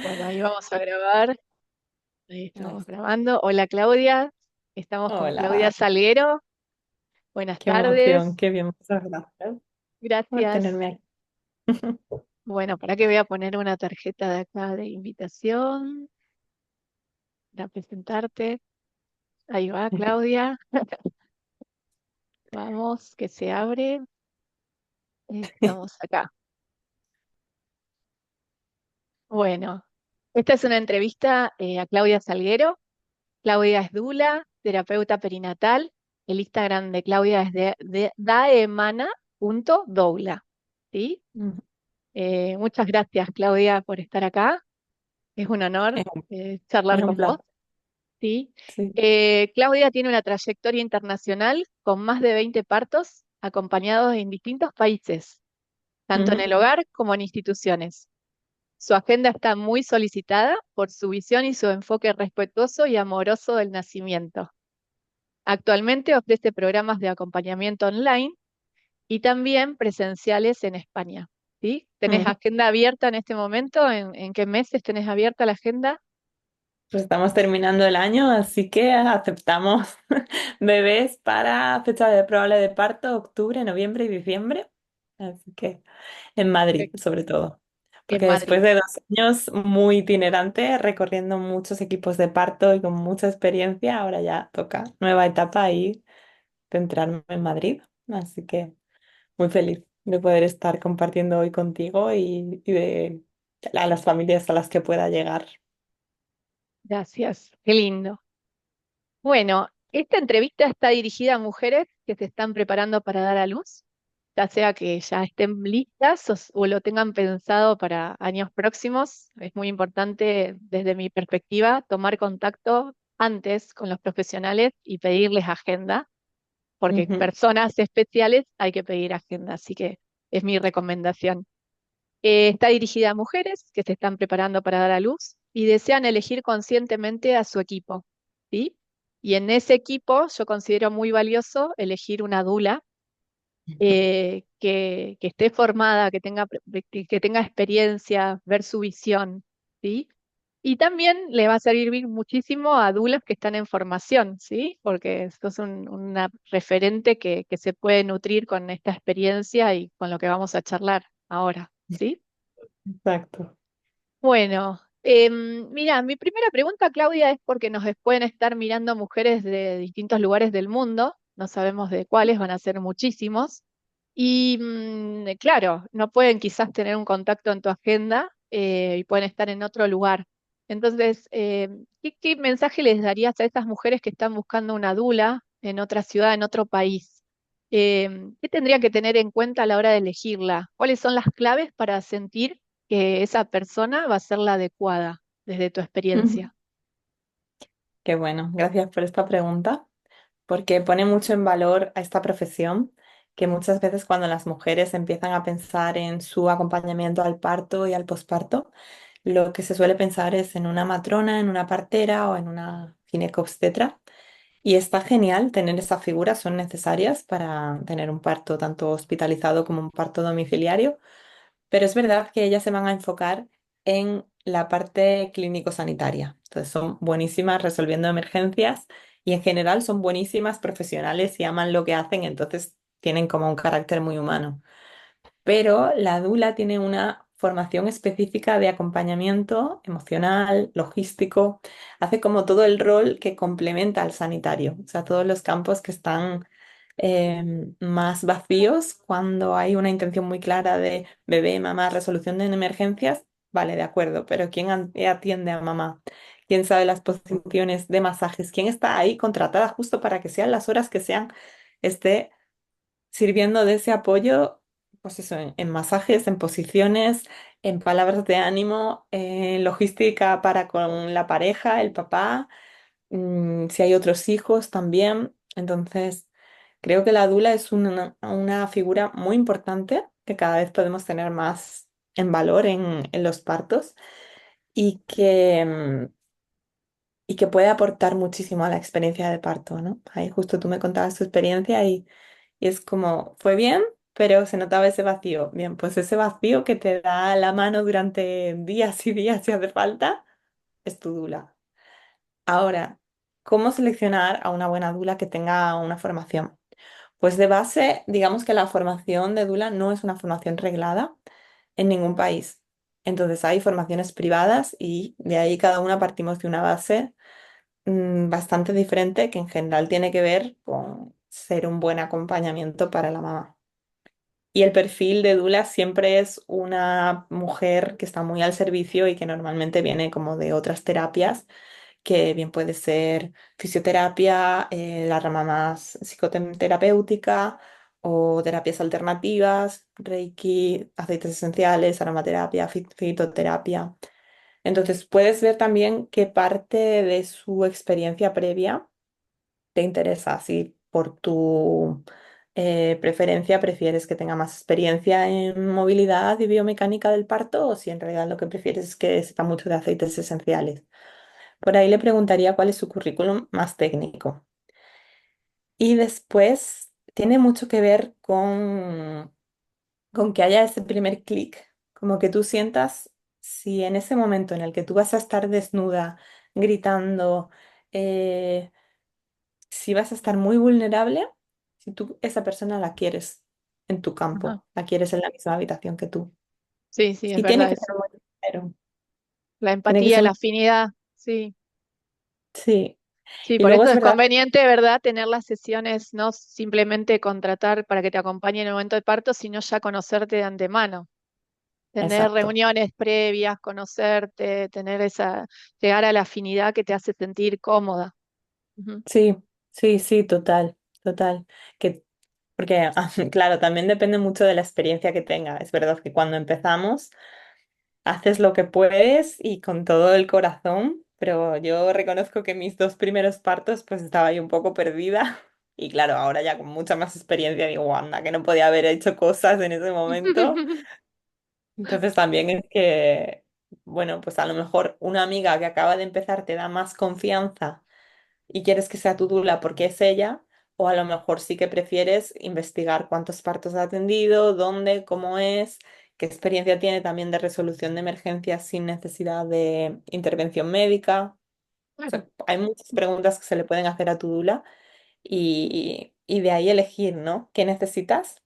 Bueno, ahí vamos a grabar. Ahí Ahí estamos está. grabando. Hola Claudia, estamos con Claudia Hola, Salguero. Buenas qué emoción, tardes, qué bien, muchas gracias por gracias. tenerme aquí. Bueno, para que voy a poner una tarjeta de acá de invitación para presentarte. Ahí va, Claudia. Vamos, que se abre. Estamos acá. Bueno, esta es una entrevista a Claudia Salguero. Claudia es dula, terapeuta perinatal. El Instagram de Claudia es de daemana.doula. ¿Sí? Ujú. Muchas gracias, Claudia, por estar acá. Es un honor Es un, charlar es un con vos. placer, ¿Sí? sí. Claudia tiene una trayectoria internacional con más de 20 partos acompañados en distintos países, tanto en Ujú. el hogar como en instituciones. Su agenda está muy solicitada por su visión y su enfoque respetuoso y amoroso del nacimiento. Actualmente ofrece programas de acompañamiento online y también presenciales en España. ¿Sí? ¿Tenés Ujú. agenda abierta en este momento? ¿En qué meses tenés abierta la agenda? Pues estamos terminando el año, así que aceptamos bebés para fecha de probable de parto, octubre, noviembre y diciembre. Así que en Madrid, Perfecto. sobre todo. En Porque Madrid. después de 2 años muy itinerante, recorriendo muchos equipos de parto y con mucha experiencia, ahora ya toca nueva etapa y centrarme en Madrid. Así que muy feliz de poder estar compartiendo hoy contigo y de a las familias a las que pueda llegar. Gracias. Qué lindo. Bueno, esta entrevista está dirigida a mujeres que se están preparando para dar a luz, ya sea que ya estén listas o lo tengan pensado para años próximos. Es muy importante, desde mi perspectiva, tomar contacto antes con los profesionales y pedirles agenda, porque Ujú. personas especiales hay que pedir agenda, así que es mi recomendación. Está dirigida a mujeres que se están preparando para dar a luz y desean elegir conscientemente a su equipo, ¿sí? Y en ese equipo yo considero muy valioso elegir una dula que esté formada, que tenga experiencia, ver su visión, ¿sí? Y también le va a servir muchísimo a dulas que están en formación, ¿sí? Porque sos una referente que se puede nutrir con esta experiencia y con lo que vamos a charlar ahora, ¿sí? Exacto. Bueno, mira, mi primera pregunta, Claudia, es porque nos pueden estar mirando mujeres de distintos lugares del mundo, no sabemos de cuáles, van a ser muchísimos, y claro, no pueden quizás tener un contacto en tu agenda y pueden estar en otro lugar. Entonces, ¿qué mensaje les darías a estas mujeres que están buscando una dula en otra ciudad, en otro país? ¿Qué tendrían que tener en cuenta a la hora de elegirla? ¿Cuáles son las claves para sentir que esa persona va a ser la adecuada desde tu Ujú. experiencia? Qué bueno, gracias por esta pregunta, porque pone mucho en valor a esta profesión, que muchas veces cuando las mujeres empiezan a pensar en su acompañamiento al parto y al posparto, lo que se suele pensar es en una matrona, en una partera o en una ginecobstetra. Y está genial tener esa figura, son necesarias para tener un parto tanto hospitalizado como un parto domiciliario, pero es verdad que ellas se van a enfocar en la parte clínico-sanitaria. Entonces son buenísimas resolviendo emergencias y en general son buenísimas profesionales y aman lo que hacen, entonces tienen como un carácter muy humano. Pero la dula tiene una formación específica de acompañamiento emocional, logístico, hace como todo el rol que complementa al sanitario, o sea, todos los campos que están más vacíos cuando hay una intención muy clara de bebé, mamá, resolución de emergencias, vale, de acuerdo, pero ¿quién atiende a mamá? ¿Quién sabe las posiciones de masajes? ¿Quién está ahí contratada justo para que sean las horas que sean, esté sirviendo de ese apoyo, pues eso, en masajes, en posiciones, en palabras de ánimo, en logística para con la pareja, el papá, si hay otros hijos también. Entonces, creo que la dula es una figura muy importante que cada vez podemos tener más en valor en los partos y que puede aportar muchísimo a la experiencia de parto, ¿no? Ahí justo tú me contabas tu experiencia y es como, ¿fue bien? pero se notaba ese vacío. Bien, pues ese vacío que te da la mano durante días y días si hace falta, es tu dula. Ahora, ¿cómo seleccionar a una buena dula que tenga una formación? Pues de base, digamos que la formación de dula no es una formación reglada en ningún país. Entonces hay formaciones privadas y de ahí cada una partimos de una base bastante diferente que en general tiene que ver con ser un buen acompañamiento para la mamá. Y el perfil de Dula siempre es una mujer que está muy al servicio y que normalmente viene como de otras terapias, que bien puede ser fisioterapia, la rama más psicoterapéutica o terapias alternativas, Reiki, aceites esenciales, aromaterapia, fitoterapia. Entonces puedes ver también qué parte de su experiencia previa te interesa, si por tu preferencia prefieres que tenga más experiencia en movilidad y biomecánica del parto o si en realidad lo que prefieres es que sepa mucho de aceites esenciales. Por ahí le preguntaría cuál es su currículum más técnico. Y después tiene mucho que ver con que haya ese primer clic, como que tú sientas si en ese momento en el que tú vas a estar desnuda, gritando, eh, si vas a estar muy vulnerable, si tú esa persona la quieres en tu Ajá. campo, la quieres en la misma habitación que tú. Sí, sí, es Y tiene verdad que ser eso. muy sincero, La tiene que empatía, ser la muy... afinidad, sí. Sí. Sí, Y por luego eso es es verdad, conveniente, ¿verdad?, tener las sesiones, no simplemente contratar para que te acompañe en el momento del parto, sino ya conocerte de antemano. Tener exacto. reuniones previas, conocerte, tener esa, llegar a la afinidad que te hace sentir cómoda. Ujú. Sí, sí, sí, total, total. Que, porque, claro, también depende mucho de la experiencia que tenga. Es verdad que cuando empezamos haces lo que puedes y con todo el corazón, pero yo reconozco que mis dos primeros partos pues estaba ahí un poco perdida. Y claro, ahora ya con mucha más experiencia digo, anda, que no podía haber hecho cosas en ese momento. Entonces también es que, bueno, pues a lo mejor una amiga que acaba de empezar te da más confianza y quieres que sea tu dula porque es ella, o a lo mejor sí que prefieres investigar cuántos partos ha atendido, dónde, cómo es, qué experiencia tiene también de resolución de emergencias sin necesidad de intervención médica. O Claro, sea, hay muchas preguntas que se le pueden hacer a tu dula y de ahí elegir, ¿no? ¿Qué necesitas?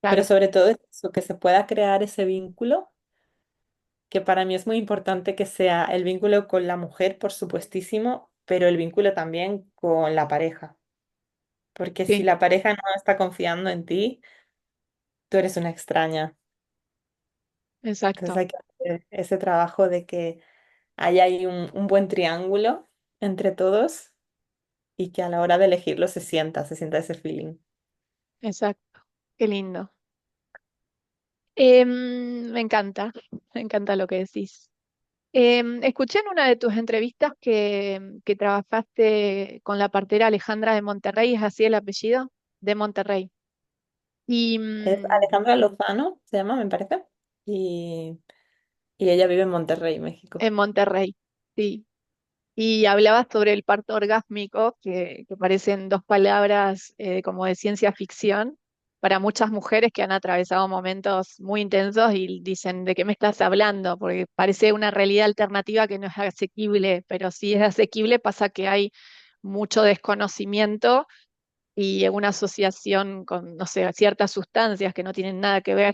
Pero claro, sobre todo es eso, que se pueda crear ese vínculo, que para mí es muy importante que sea el vínculo con la mujer, por supuestísimo, pero el vínculo también con la pareja. Porque si sí, la pareja no está confiando en ti, tú eres una extraña. Entonces exacto, hay que hacer ese trabajo de que haya ahí un buen triángulo entre todos y que a la hora de elegirlo se sienta ese feeling. exacto. Qué lindo. Me encanta lo que decís. Escuché en una de tus entrevistas que trabajaste con la partera Alejandra de Monterrey, ¿es así el apellido? De Monterrey. Y Es Alejandra Lozano, se llama, me parece, y, y ella vive en Monterrey, México. en Monterrey, sí. Y hablabas sobre el parto orgásmico, que parecen dos palabras como de ciencia ficción para muchas mujeres que han atravesado momentos muy intensos y dicen, ¿de qué me estás hablando? Porque parece una realidad alternativa que no es asequible, pero si es asequible pasa que hay mucho desconocimiento y una asociación con, no sé, ciertas sustancias que no tienen nada que ver,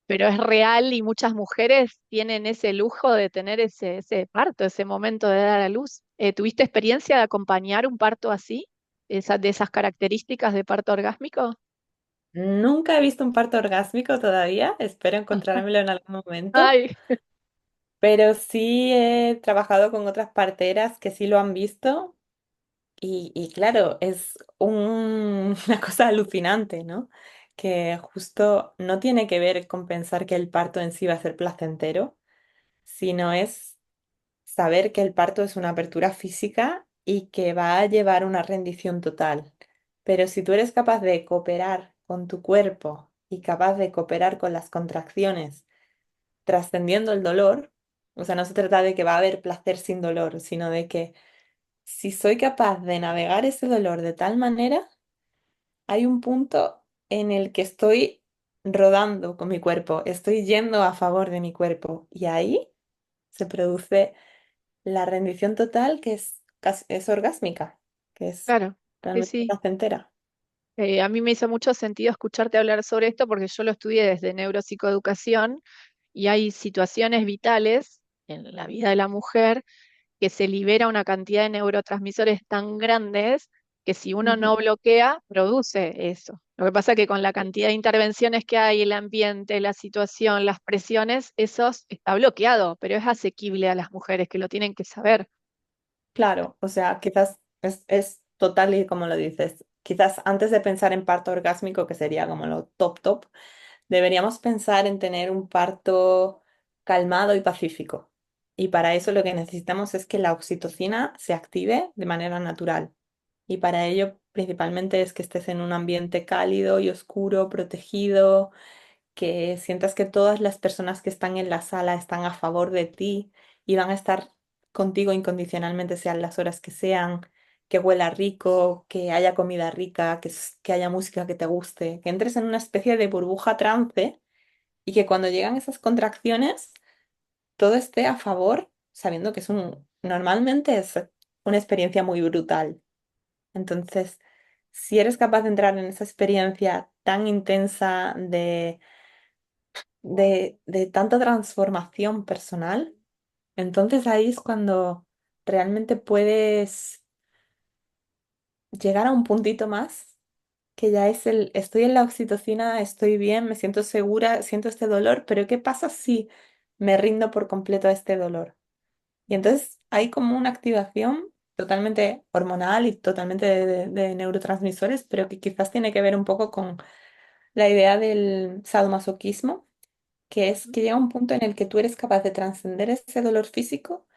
pero es real y muchas mujeres tienen ese lujo de tener ese parto, ese momento de dar a luz. ¿Tuviste experiencia de acompañar un parto así? De esas características de parto orgásmico. Nunca he visto un parto orgásmico todavía, espero encontrármelo en algún momento, Ay, pero sí he trabajado con otras parteras que sí lo han visto. Y claro, es una cosa alucinante, ¿no? Que justo no tiene que ver con pensar que el parto en sí va a ser placentero, sino es saber que el parto es una apertura física y que va a llevar una rendición total. Pero si tú eres capaz de cooperar con tu cuerpo y capaz de cooperar con las contracciones, trascendiendo el dolor, o sea, no se trata de que va a haber placer sin dolor, sino de que si soy capaz de navegar ese dolor de tal manera, hay un punto en el que estoy rodando con mi cuerpo, estoy yendo a favor de mi cuerpo. Y ahí se produce la rendición total que es orgásmica, que es Claro, sí, realmente sí. placentera. A mí me hizo mucho sentido escucharte hablar sobre esto porque yo lo estudié desde neuropsicoeducación y hay situaciones vitales en la vida de la mujer que se libera una cantidad de neurotransmisores tan grandes que si uno Ujú. no bloquea, produce eso. Lo que pasa es que con la cantidad de intervenciones que hay, el ambiente, la situación, las presiones, eso está bloqueado, pero es asequible a las mujeres que lo tienen que saber. Claro, o sea, quizás es total y como lo dices, quizás antes de pensar en parto orgásmico, que sería como lo top top, deberíamos pensar en tener un parto calmado y pacífico. Y para eso lo que necesitamos es que la oxitocina se active de manera natural. Y para ello principalmente es que estés en un ambiente cálido y oscuro, protegido, que sientas que todas las personas que están en la sala están a favor de ti y van a estar contigo incondicionalmente, sean las horas que sean, que huela rico, que haya comida rica, que haya música que te guste, que entres en una especie de burbuja trance y que cuando llegan esas contracciones todo esté a favor, sabiendo que normalmente es una experiencia muy brutal. Entonces, si eres capaz de entrar en esa experiencia tan intensa de tanta transformación personal, entonces ahí es cuando realmente puedes llegar a un puntito más, que ya es estoy en la oxitocina, estoy bien, me siento segura, siento este dolor, pero ¿qué pasa si me rindo por completo a este dolor? Y entonces hay como una activación totalmente hormonal y totalmente de neurotransmisores, pero que quizás tiene que ver un poco con la idea del sadomasoquismo, que es que llega un punto en el que tú eres capaz de trascender ese dolor físico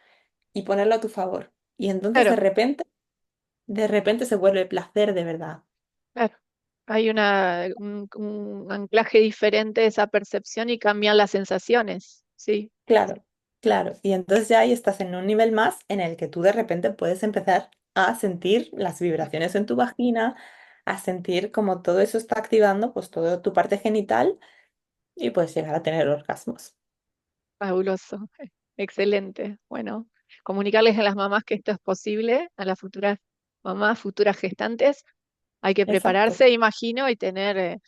y ponerlo a tu favor. Y entonces Claro, de repente se vuelve placer de verdad. claro. Hay un anclaje diferente de esa percepción y cambian las sensaciones. Sí, Claro, claro. Y entonces ya ahí estás en un nivel más en el que tú de repente puedes empezar a sentir las vibraciones en tu vagina, a sentir como todo eso está activando pues toda tu parte genital y puedes llegar a tener orgasmos. fabuloso. Excelente. Bueno, comunicarles a las mamás que esto es posible, a las futuras mamás, futuras gestantes. Hay que Exacto. prepararse, imagino, y tener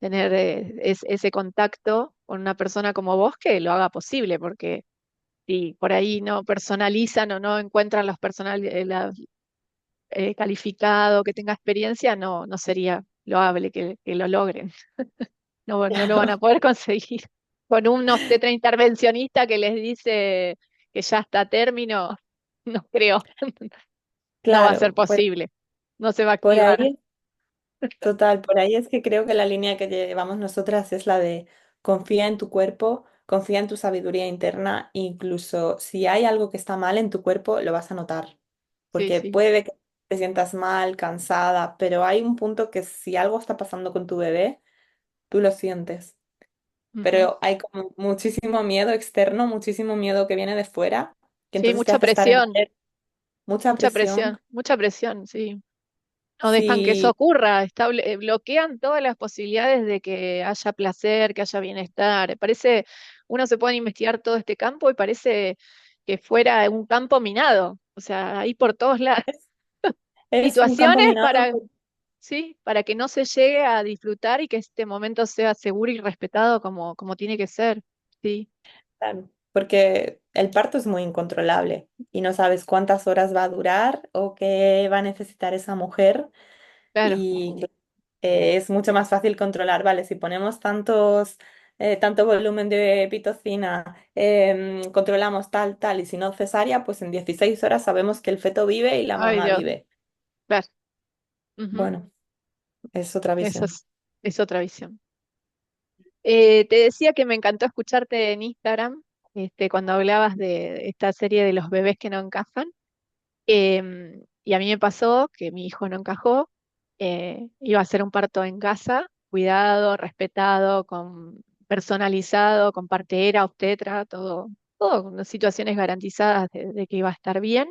ese contacto con una persona como vos que lo haga posible, porque si por ahí no personalizan o no encuentran los calificado, que tenga experiencia, no sería loable que lo logren. No lo van a Claro, poder conseguir. Con un obstetra intervencionista que les dice que ya está a término, no creo, no va a ser claro. Pues posible, no se va a por activar. ahí total, por ahí es que creo que la línea que llevamos nosotras es la de confía en tu cuerpo, confía en tu sabiduría interna, incluso si hay algo que está mal en tu cuerpo, lo vas a notar, Sí, porque sí. puede que te sientas mal, cansada, pero hay un punto que si algo está pasando con tu bebé, tú lo sientes, Ujú. pero hay como muchísimo miedo externo, muchísimo miedo que viene de fuera, que Sí, entonces te hace estar en alerta, mucha presión. mucha presión, sí. No dejan que eso Si ocurra, bloquean todas las posibilidades de que haya placer, que haya bienestar. Parece, uno se puede investigar todo este campo y parece que fuera un campo minado. O sea, hay por todos lados es, es un campo situaciones minado. para, sí, para que no se llegue a disfrutar y que este momento sea seguro y respetado como tiene que ser. Sí, Claro, porque el parto es muy incontrolable y no sabes cuántas horas va a durar o qué va a necesitar esa mujer claro. y es mucho más fácil controlar, vale, si ponemos tanto volumen de pitocina, controlamos tal y si no cesárea, pues en 16 horas sabemos que el feto vive y la Ay, mamá Dios, vive. claro. Ujú. Bueno, es otra Eso visión. es otra visión. Te decía que me encantó escucharte en Instagram, cuando hablabas de esta serie de los bebés que no encajan. Y a mí me pasó que mi hijo no encajó. Iba a ser un parto en casa, cuidado, respetado, personalizado, con partera, obstetra, todo con situaciones garantizadas de que iba a estar bien.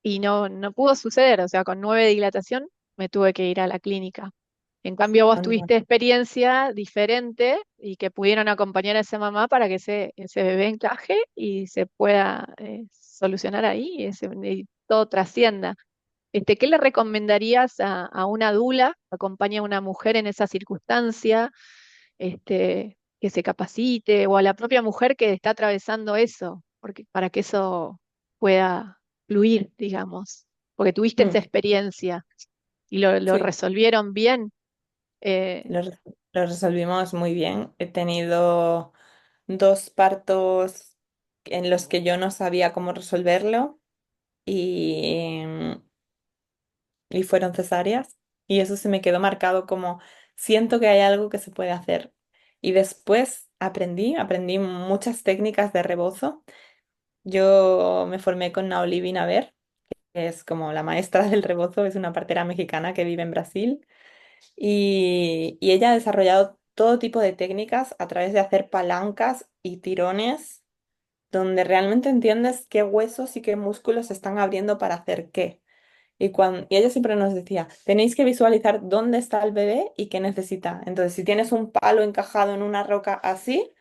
Y no pudo suceder. O sea, con 9 de dilatación me tuve que ir a la clínica. En cambio, vos anda. tuviste experiencia diferente y que pudieron acompañar a esa mamá para que ese bebé encaje y se pueda solucionar ahí y todo trascienda. ¿Qué le recomendarías a una dula que acompaña a una mujer en esa circunstancia, que se capacite, o a la propia mujer que está atravesando eso, porque para que eso pueda fluir, digamos? Porque tuviste esa Mm, experiencia y lo sí, resolvieron bien. eh, lo resolvimos muy bien. He tenido dos partos en los que yo no sabía cómo resolverlo y, y fueron cesáreas. Y eso se me quedó marcado como siento que hay algo que se puede hacer. Y después aprendí muchas técnicas de rebozo. Yo me formé con Naoli Binaver, que es como la maestra del rebozo, es una partera mexicana que vive en Brasil. Y ella ha desarrollado todo tipo de técnicas a través de hacer palancas y tirones, donde realmente entiendes qué huesos y qué músculos se están abriendo para hacer qué. Y ella siempre nos decía, tenéis que visualizar dónde está el bebé y qué necesita. Entonces, si tienes un palo encajado en una roca así,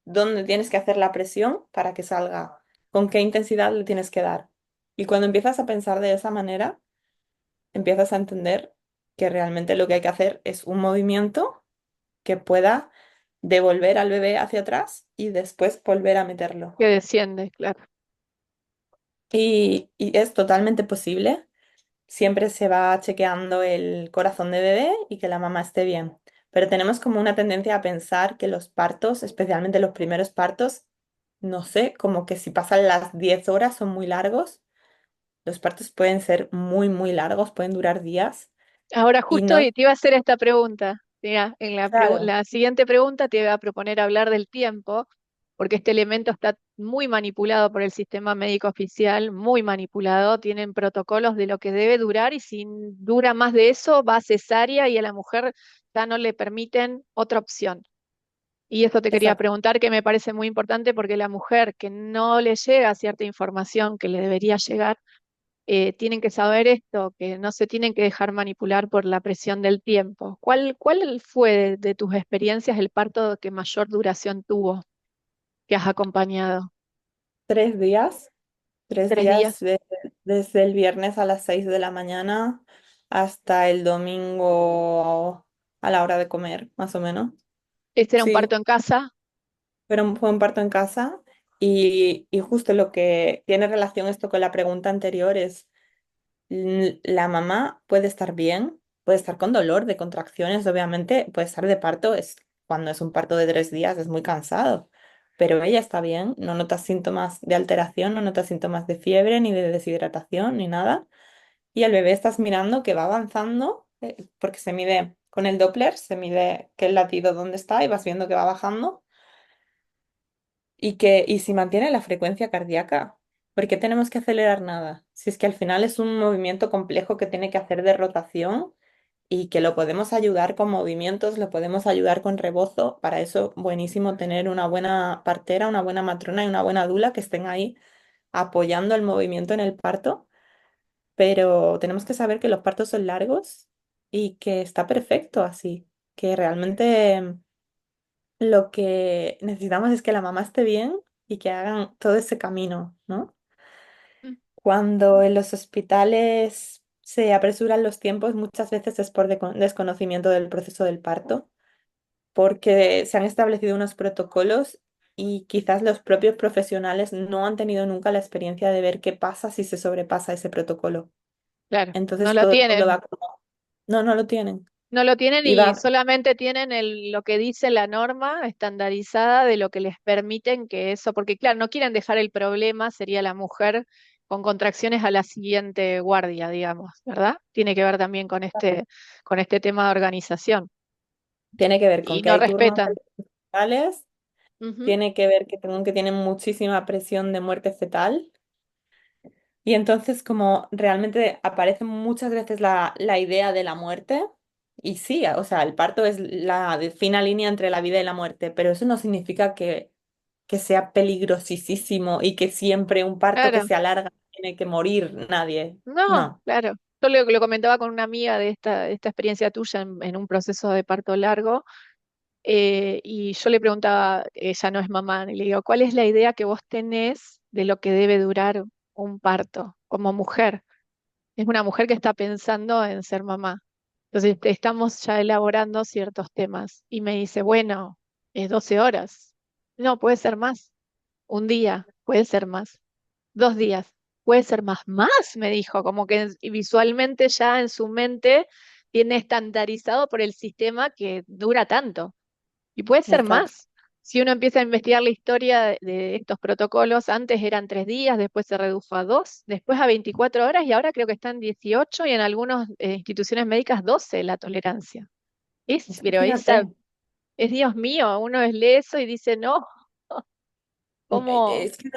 ¿dónde tienes que hacer la presión para que salga? ¿Con qué intensidad le tienes que dar? Y cuando empiezas a pensar de esa manera, empiezas a entender que realmente lo que hay que hacer es un movimiento que pueda devolver al bebé hacia atrás y después volver a meterlo. que desciende, claro. Y es totalmente posible. Siempre se va chequeando el corazón de bebé y que la mamá esté bien. Pero tenemos como una tendencia a pensar que los partos, especialmente los primeros partos, no sé, como que si pasan las 10 horas son muy largos. Los partos pueden ser muy, muy largos, pueden durar días. Ahora Y justo no, y te iba a hacer esta pregunta. Mira, en claro, la siguiente pregunta te voy a proponer hablar del tiempo, porque este elemento está muy manipulado por el sistema médico oficial, muy manipulado. Tienen protocolos de lo que debe durar y si dura más de eso va a cesárea y a la mujer ya no le permiten otra opción. Y esto te quería exacto. preguntar, que me parece muy importante porque la mujer que no le llega cierta información que le debería llegar, tienen que saber esto, que no se tienen que dejar manipular por la presión del tiempo. ¿Cuál fue de tus experiencias el parto que mayor duración tuvo, que has acompañado? 3 días, tres ¿Tres días días? desde el viernes a las 6 de la mañana hasta el domingo a la hora de comer, más o menos. ¿Este era un Sí, parto en casa? pero fue un parto en casa y justo lo que tiene relación esto con la pregunta anterior es, la mamá puede estar bien, puede estar con dolor de contracciones, obviamente, puede estar de parto, es, cuando es un parto de 3 días es muy cansado, pero ella está bien, no nota síntomas de alteración, no nota síntomas de fiebre, ni de deshidratación, ni nada. Y el bebé estás mirando que va avanzando, porque se mide con el Doppler, se mide qué latido dónde está y vas viendo que va bajando y si mantiene la frecuencia cardíaca. ¿Por qué tenemos que acelerar nada? Si es que al final es un movimiento complejo que tiene que hacer de rotación y que lo podemos ayudar con movimientos, lo podemos ayudar con rebozo. Para eso, buenísimo tener una buena partera, una buena matrona y una buena dula que estén ahí apoyando el movimiento en el parto. Pero tenemos que saber que los partos son largos y que está perfecto así, que realmente lo que necesitamos es que la mamá esté bien y que hagan todo ese camino, ¿no? Mm, Cuando en los hospitales se apresuran los tiempos, muchas veces es por desconocimiento del proceso del parto, porque se han establecido unos protocolos y quizás los propios profesionales no han tenido nunca la experiencia de ver qué pasa si se sobrepasa ese protocolo. claro, no Entonces lo todo el mundo tienen. va como, no, no lo tienen. No lo tienen Y y va, solamente tienen lo que dice la norma estandarizada de lo que les permiten que eso, porque claro, no quieren dejar el problema, sería la mujer con contracciones a la siguiente guardia, digamos, ¿verdad? Tiene que ver también con este tema de organización. tiene que ver con Y que no hay turnos respetan. hospitales, Ujú, tiene que ver que tienen muchísima presión de muerte fetal. Y entonces como realmente aparece muchas veces la idea de la muerte, y sí, o sea, el parto es la fina línea entre la vida y la muerte, pero eso no significa que sea peligrosísimo y que siempre un parto que claro, se alarga tiene que morir nadie. no, No, claro. Yo lo comentaba con una amiga de esta experiencia tuya en un proceso de parto largo, y yo le preguntaba, ella no es mamá, y le digo, ¿cuál es la idea que vos tenés de lo que debe durar un parto como mujer? Es una mujer que está pensando en ser mamá. Entonces, estamos ya elaborando ciertos temas. Y me dice, bueno, es 12 horas. No, puede ser más. Un día, puede ser más. 2 días, puede ser más. Más, me dijo, como que visualmente ya en su mente tiene estandarizado por el sistema que dura tanto. Y puede ser Exacto. más. Si uno empieza a investigar la historia de estos protocolos, antes eran 3 días, después se redujo a 2, después a 24 horas y ahora creo que están 18 y en algunas instituciones médicas 12 la tolerancia. Es que Pero fíjate, es Dios mío, uno lee eso y dice, no, ¿cómo? es que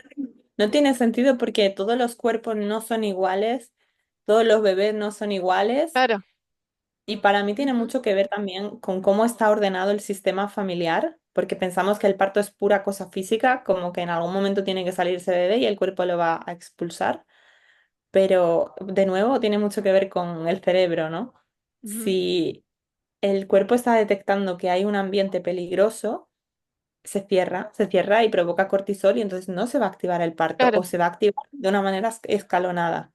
no tiene sentido porque todos los cuerpos no son iguales, todos los bebés no son iguales. Claro, Y para mí tiene ujú, mucho que ver también con cómo está ordenado el sistema familiar, porque pensamos que el parto es pura cosa física, como que en algún momento tiene que salir ese bebé y el cuerpo lo va a expulsar, pero de nuevo tiene mucho que ver con el cerebro, ¿no? ujú, Si el cuerpo está detectando que hay un ambiente peligroso, se cierra y provoca cortisol y entonces no se va a activar el parto claro, o se va a activar de una manera escalonada.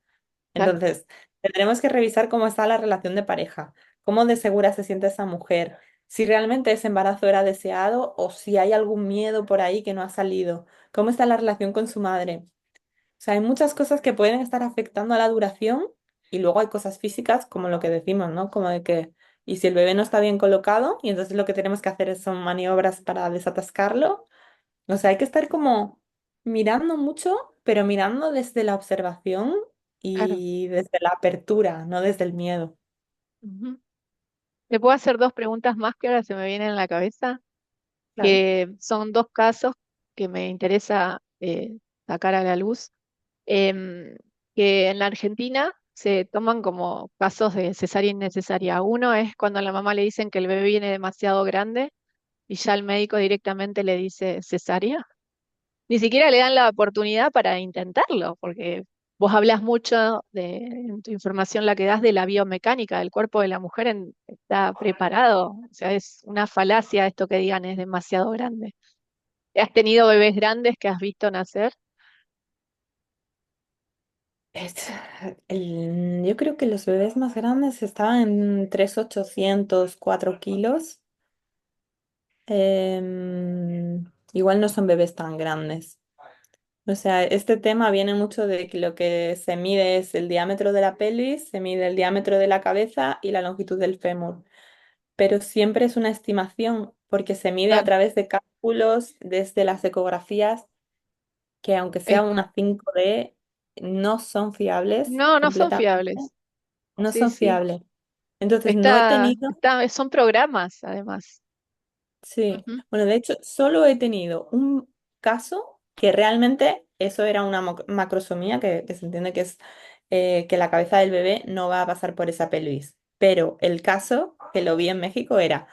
claro, Entonces, tendremos que revisar cómo está la relación de pareja, cómo de segura se siente esa mujer, si realmente ese embarazo era deseado o si hay algún miedo por ahí que no ha salido, cómo está la relación con su madre. O sea, hay muchas cosas que pueden estar afectando a la duración y luego hay cosas físicas como lo que decimos, ¿no? Como de que, y si el bebé no está bien colocado y entonces lo que tenemos que hacer son maniobras para desatascarlo. O sea, hay que estar como mirando mucho, pero mirando desde la observación claro. y desde la apertura, no desde el miedo. Ujú. ¿Te puedo hacer dos preguntas más que ahora se me vienen en la cabeza? Claro. Que son dos casos que me interesa sacar a la luz, em, que en la Argentina se toman como casos de cesárea innecesaria. Uno es cuando a la mamá le dicen que el bebé viene demasiado grande y ya el médico directamente le dice cesárea. Ni siquiera le dan la oportunidad para intentarlo, porque vos hablas mucho en tu información la que das de la biomecánica del cuerpo de la mujer, está preparado. O sea, es una falacia esto que digan es demasiado grande. ¿Has tenido bebés grandes que has visto nacer? Es- yo creo que los bebés más grandes estaban en 3.800 4 kilos. Igual no son bebés tan grandes. O sea, este tema viene mucho de que lo que se mide es el diámetro de la pelvis, se mide el diámetro de la cabeza y la longitud del fémur. Pero siempre es una estimación porque se mide a Claro. través de cálculos desde las ecografías que aunque sea Es- una 5D no son fiables no, no son completamente, fiables. no Sí, son sí. fiables. Entonces no he tenido, Son programas, además. sí, Ujú. bueno, de hecho solo he tenido un caso que realmente eso era una macrosomía, que se entiende que es que la cabeza del bebé no va a pasar por esa pelvis. Pero el caso que lo vi en México era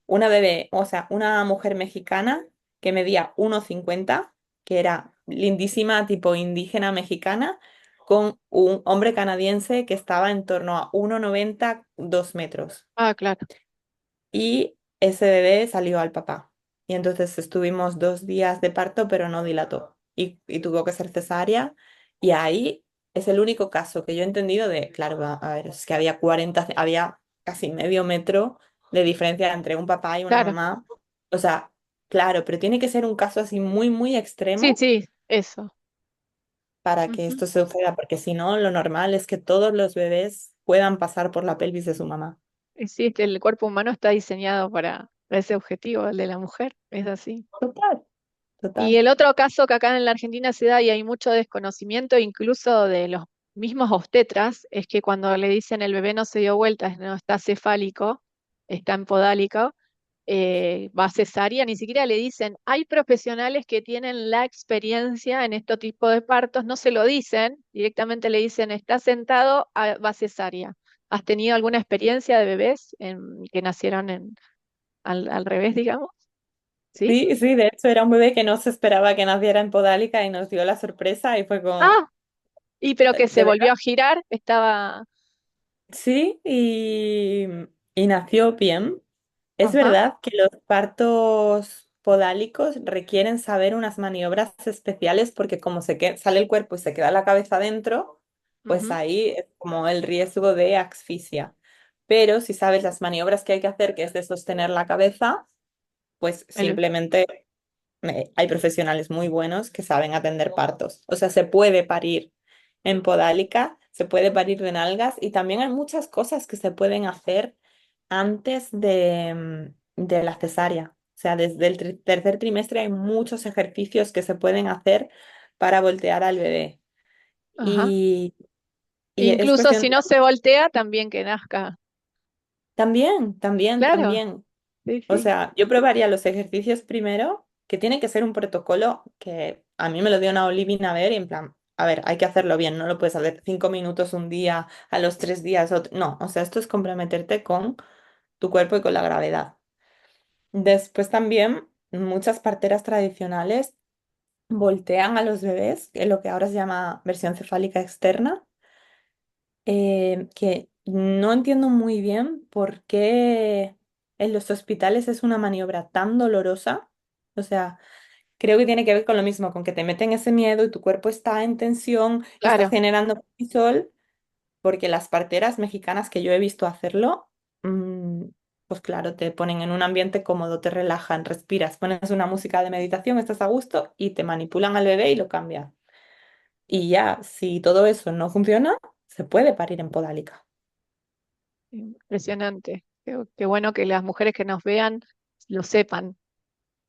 una bebé, o sea, una mujer mexicana que medía 1,50, que era lindísima, tipo indígena mexicana, con un hombre canadiense que estaba en torno a 1,90, 2 metros. Ah, claro. Y ese bebé salió al papá. Y entonces estuvimos 2 días de parto, pero no dilató. Y tuvo que ser cesárea. Y ahí es el único caso que yo he entendido de, claro, a ver, es que había 40, había casi medio metro de diferencia entre un papá y una Claro. mamá. O sea, claro, pero tiene que ser un caso así muy, muy Sí, extremo sí, eso. para que Ujú. esto suceda, porque si no, lo normal es que todos los bebés puedan pasar por la pelvis de su mamá. Y sí, es que el cuerpo humano está diseñado para ese objetivo, el de la mujer. Es así. Total, Y total. el otro caso que acá en la Argentina se da y hay mucho desconocimiento incluso de los mismos obstetras, es que cuando le dicen el bebé no se dio vueltas, no está cefálico, está en podálico, va a cesárea, ni siquiera le dicen, hay profesionales que tienen la experiencia en este tipo de partos, no se lo dicen, directamente le dicen, está sentado, va a cesárea. ¿Has tenido alguna experiencia de bebés que nacieron al revés, digamos? ¿Sí? Sí, sí, de hecho era un bebé que no se esperaba que naciera en Podálica y nos dio la sorpresa y fue como, Ah, y pero que se ¿de volvió verdad? a girar, estaba. Sí, y nació bien. Es Ajá, verdad que los partos podálicos requieren saber unas maniobras especiales porque como sale el cuerpo y se queda la cabeza dentro, pues ujú, ahí es como el riesgo de asfixia. Pero si sabes las maniobras que hay que hacer, que es de sostener la cabeza, pues el- simplemente hay profesionales muy buenos que saben atender partos. O sea, se puede parir en podálica, se puede parir de nalgas y también hay muchas cosas que se pueden hacer antes de la cesárea. O sea, desde el tercer trimestre hay muchos ejercicios que se pueden hacer para voltear al bebé. ajá. Y, y es Incluso cuestión si no se voltea, también que nazca. también, también, Claro, también. sí, O sí, sea, yo probaría los ejercicios primero, que tiene que ser un protocolo que a mí me lo dio una Olivina a ver, y en plan, a ver, hay que hacerlo bien, no lo puedes hacer 5 minutos un día, a los 3 días, otro. No, o sea, esto es comprometerte con tu cuerpo y con la gravedad. Después también, muchas parteras tradicionales voltean a los bebés, que es lo que ahora se llama versión cefálica externa, que no entiendo muy bien por qué en los hospitales es una maniobra tan dolorosa. O sea, creo que tiene que ver con lo mismo, con que te meten ese miedo y tu cuerpo está en tensión y está claro. generando cortisol, porque las parteras mexicanas que yo he visto hacerlo, mm, pues claro, te ponen en un ambiente cómodo, te relajan, respiras, pones una música de meditación, estás a gusto y te manipulan al bebé y lo cambian. Y ya, si todo eso no funciona, se puede parir en podálica. Impresionante. Qué bueno que las mujeres que nos vean lo sepan.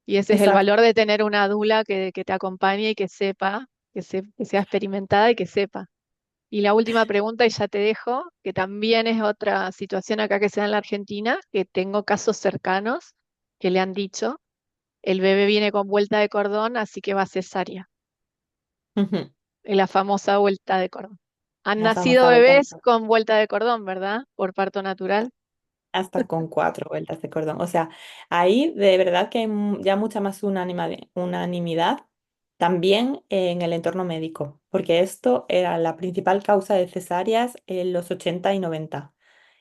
Y ese es el Exacto. valor de tener una dula que te acompañe y que sepa, que sea experimentada y que sepa. Y la última pregunta, y ya te dejo, que también es otra situación acá que se da en la Argentina, que tengo casos cercanos que le han dicho, el bebé viene con vuelta de cordón, así que va a cesárea, Ujú. la famosa vuelta de cordón. Han La nacido famosa vuelta de bebés cordón. con vuelta de cordón, ¿verdad? Por parto natural. Hasta con 4 vueltas de cordón. O sea, ahí de verdad que hay ya mucha más unanimidad también en el entorno médico, porque esto era la principal causa de cesáreas en los 80 y 90.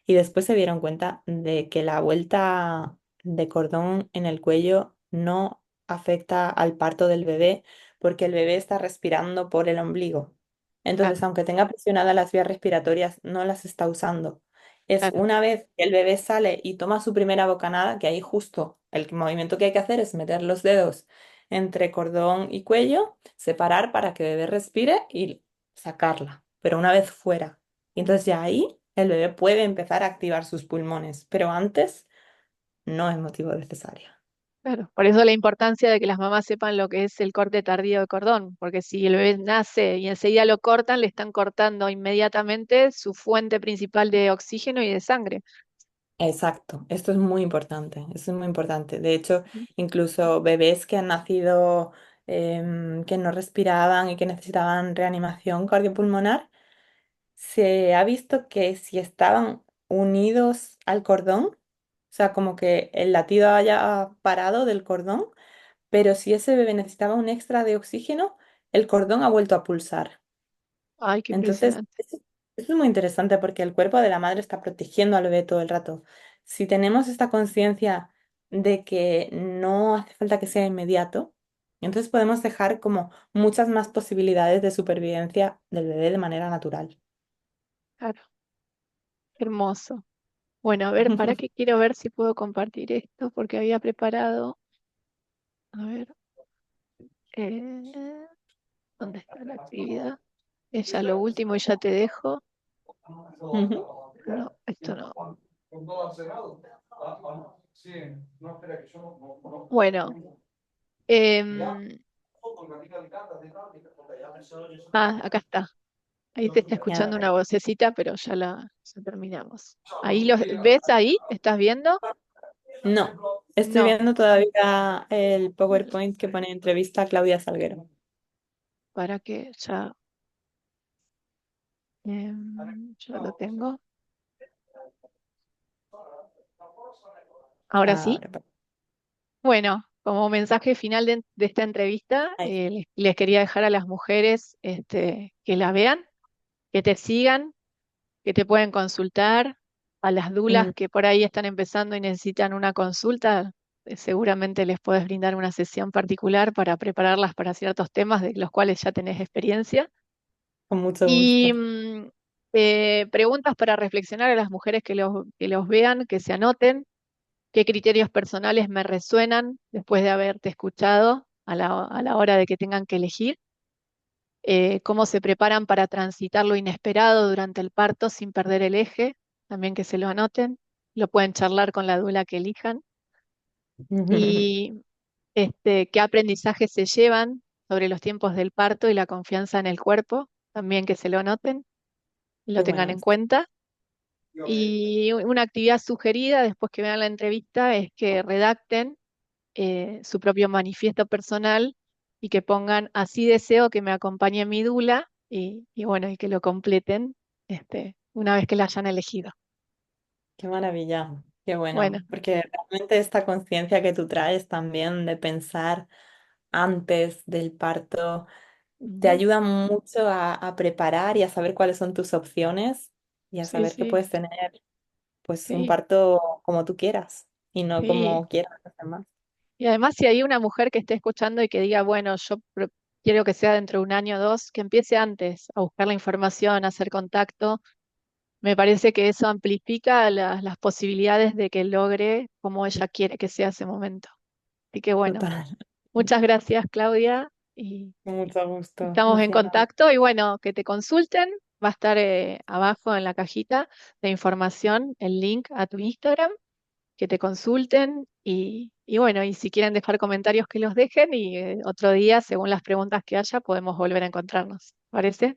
Y después se dieron cuenta de que la vuelta de cordón en el cuello no afecta al parto del bebé porque el bebé está respirando por el ombligo. Entonces, Claro, aunque tenga presionadas las vías respiratorias, no las está usando. Es claro, una vez que el bebé sale y toma su primera bocanada, que ahí justo el movimiento que hay que hacer es meter los dedos entre cordón y cuello, separar para que el bebé respire y sacarla, pero una vez fuera. Y entonces ya ahí el bebé puede empezar a activar sus pulmones, pero antes no es motivo de cesárea. claro. Por eso la importancia de que las mamás sepan lo que es el corte tardío de cordón, porque si el bebé nace y enseguida lo cortan, le están cortando inmediatamente su fuente principal de oxígeno y de sangre. Exacto, esto es muy importante, esto es muy importante. De hecho, incluso bebés que han nacido que no respiraban y que necesitaban reanimación cardiopulmonar, se ha visto que si estaban unidos al cordón, o sea, como que el latido haya parado del cordón, pero si ese bebé necesitaba un extra de oxígeno, el cordón ha vuelto a pulsar. Ay, qué Entonces, impresionante. eso es muy interesante porque el cuerpo de la madre está protegiendo al bebé todo el rato. Si tenemos esta conciencia de que no hace falta que sea inmediato, entonces podemos dejar como muchas más posibilidades de supervivencia del bebé de manera natural. Claro, hermoso. Bueno, a ver, para qué quiero ver si puedo compartir esto, porque había preparado, a ver, eh, ¿dónde está la actividad? Es ya lo último y ya te dejo. Ujú. No, esto no. Bueno, em, acá está. Ahí te está A escuchando una ver. vocecita, pero ya terminamos. Ahí lo ves ahí, ¿estás viendo? No, estoy No. viendo todavía el Bueno, PowerPoint que pone entrevista a Claudia Salguero. para que ya lo tengo. Ahora sí. Ahora, Bueno, como mensaje final de esta entrevista, ahí. les quería dejar a las mujeres que la vean, que te sigan, que te pueden consultar, a las dulas Mm, que por ahí están empezando y necesitan una consulta, seguramente les puedes brindar una sesión particular para prepararlas para ciertos temas de los cuales ya tenés experiencia. con mucho Y gusto. preguntas para reflexionar a las mujeres que los vean, que se anoten, qué criterios personales me resuenan después de haberte escuchado a la hora de que tengan que elegir, cómo se preparan para transitar lo inesperado durante el parto sin perder el eje, también que se lo anoten, lo pueden charlar con la dula que elijan, y qué aprendizajes se llevan sobre los tiempos del parto y la confianza en el cuerpo, también que se lo anoten y lo Qué tengan bueno en esto. cuenta. Y una actividad sugerida después que vean la entrevista es que redacten su propio manifiesto personal y que pongan así deseo que me acompañe mi dula y bueno, y que lo completen una vez que la hayan elegido. Qué maravilla, qué Bueno, bueno, porque realmente esta conciencia que tú traes también de pensar antes del parto te ujú, ayuda mucho a preparar y a saber cuáles son tus opciones y a sí, saber que sí, puedes tener pues un sí, parto como tú quieras y no sí. como quieran los demás. Y además si hay una mujer que esté escuchando y que diga, bueno, quiero que sea dentro de un año o dos, que empiece antes a buscar la información, a hacer contacto. Me parece que eso amplifica las posibilidades de que logre como ella quiere que sea ese momento. Así que bueno, Total, muchas gracias, Claudia, y con mucho gusto, estamos en Luciana. contacto y bueno, que te consulten. Va a estar abajo en la cajita de información el link a tu Instagram, que te consulten y bueno, y si quieren dejar comentarios que los dejen y otro día, según las preguntas que haya, podemos volver a encontrarnos. ¿Parece?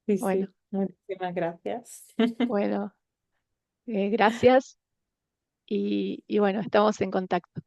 Sí, Bueno, sí, muchísimas gracias. bueno, gracias y bueno, estamos en contacto.